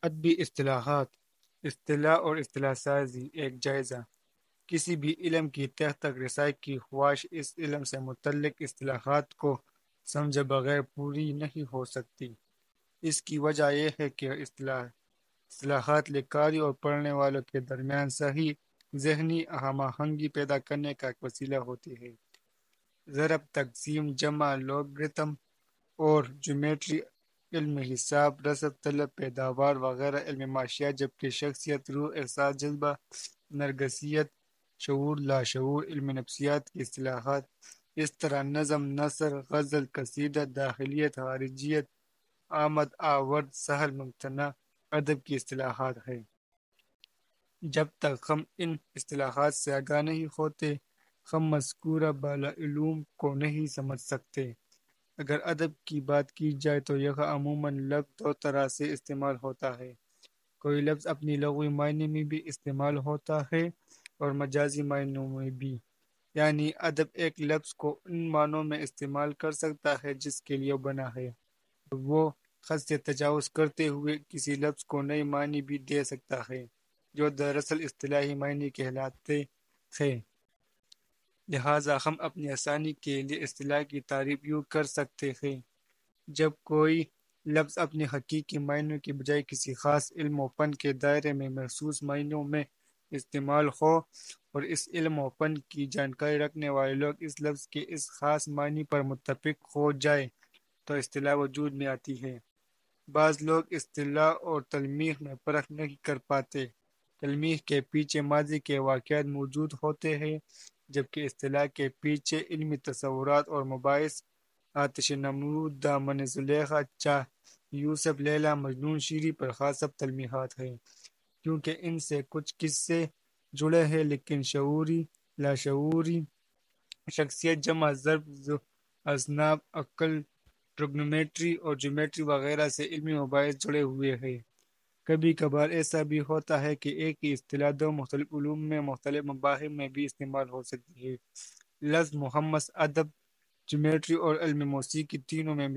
ادبی اصطلاحات، اصطلاح اور اصطلاح سازی ایک جائزہ۔ کسی بھی علم کی تہ تک رسائی کی خواہش اس علم سے متعلق اصطلاحات کو سمجھے بغیر پوری نہیں ہو سکتی۔ اس کی وجہ یہ ہے کہ اصطلاحات لکھاری اور پڑھنے والوں کے درمیان صحیح ذہنی ہم آہنگی پیدا کرنے کا ایک وسیلہ ہوتی ہے۔ ضرب، تقسیم، جمع، لوگرتم اور جیومیٹری علم حساب، رسد طلب، پیداوار وغیرہ علم معاشیات، جبکہ شخصیت، روح، احساس، جذبہ، نرگسیت، شعور، لاشعور علم نفسیات کی اصطلاحات۔ اس طرح نظم، نثر، غزل، قصیدہ، داخلیت، خارجیت، آمد، آورد، سہل، ممتنع ادب کی اصطلاحات ہیں۔ جب تک ہم ان اصطلاحات سے آگاہ نہیں ہوتے، ہم مذکورہ بالا علوم کو نہیں سمجھ سکتے۔ اگر ادب کی بات کی جائے تو یہ عموماً لفظ دو طرح سے استعمال ہوتا ہے۔ کوئی لفظ اپنی لغوی معنی میں بھی استعمال ہوتا ہے اور مجازی معنوں میں بھی، یعنی ادب ایک لفظ کو ان معنوں میں استعمال کر سکتا ہے جس کے لیے بنا ہے، اور وہ حد سے تجاوز کرتے ہوئے کسی لفظ کو نئے معنی بھی دے سکتا ہے جو دراصل اصطلاحی معنی کہلاتے ہیں۔ لہٰذا ہم اپنی آسانی کے لیے اصطلاح کی تعریف یوں کر سکتے ہیں: جب کوئی لفظ اپنے حقیقی معنوں کی بجائے کسی خاص علم و فن کے دائرے میں مخصوص معنوں میں استعمال ہو اور اس علم و فن کی جانکاری رکھنے والے لوگ اس لفظ کے اس خاص معنی پر متفق ہو جائیں تو اصطلاح وجود میں آتی ہے۔ بعض لوگ اصطلاح اور تلمیح میں فرق نہیں کر پاتے۔ تلمیح کے پیچھے ماضی کے واقعات موجود ہوتے ہیں، جبکہ اصطلاح کے پیچھے علمی تصورات اور مباحث۔ آتش نمرود، دامن زلیخا، چاہ یوسف، لیلی، مجنون، شیری پر خاص سب تلمیحات ہیں، کیونکہ ان سے کچھ قصے جڑے ہیں، لیکن شعوری، لاشعوری، شخصیت، جمع، ضرب، اذناب، عقل، ٹریگنومیٹری اور جیومیٹری وغیرہ سے علمی مباحث جڑے ہوئے ہیں۔ کبھی کبھار ایسا بھی ہوتا ہے کہ ایک ہی اصطلاح دو مختلف علوم میں مختلف مباحث میں بھی استعمال ہو سکتی ہے۔ لفظ محمد ادب، جیومیٹری اور علم موسیقی تینوں میں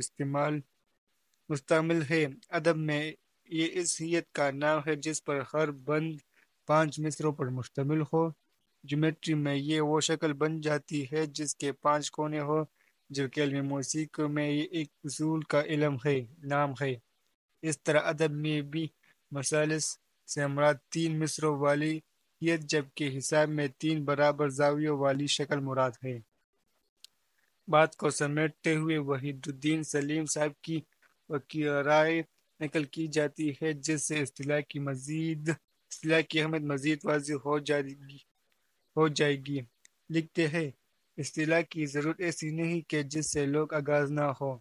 مشتمل ہے۔ ادب میں یہ اس حیت کا نام ہے جس پر ہر بند 5 مصروں پر مشتمل ہو۔ جیومیٹری میں یہ وہ شکل بن جاتی ہے جس کے 5 کونے ہو، جبکہ علم موسیقی میں یہ ایک اصول کا نام ہے۔ اس طرح ادب میں بھی مثالث سے مراد 3 مصروں والی حیت، جبکہ حساب میں 3 برابر زاویوں والی شکل مراد ہے۔ بات کو سمیٹتے ہوئے وحید الدین سلیم صاحب کی رائے نقل کی جاتی ہے جس سے اصطلاح کی اہمیت مزید واضح ہو جائے گی۔ لکھتے ہیں: اصطلاح کی ضرورت ایسی نہیں کہ جس سے لوگ آگاہ نہ ہو۔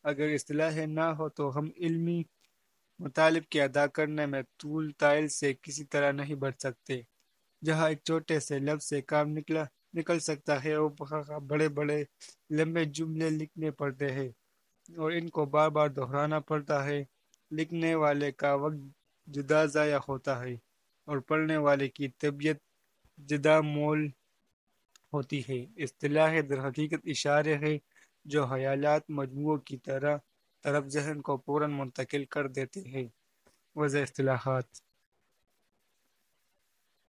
اگر اصطلاح نہ ہو تو ہم علمی مطالب کے ادا کرنے میں طول تائل سے کسی طرح نہیں بڑھ سکتے۔ جہاں ایک چھوٹے سے لفظ سے کام نکل سکتا ہے وہاں بڑے بڑے لمبے جملے لکھنے پڑتے ہیں اور ان کو بار بار دہرانا پڑتا ہے۔ لکھنے والے کا وقت جدا ضائع ہوتا ہے اور پڑھنے والے کی طبیعت جدا مول ہوتی ہے۔ اصطلاح در حقیقت اشارے ہے جو خیالات مجموعوں کی طرف ذہن کو فوراً منتقل کر دیتے ہیں۔ وضع اصطلاحات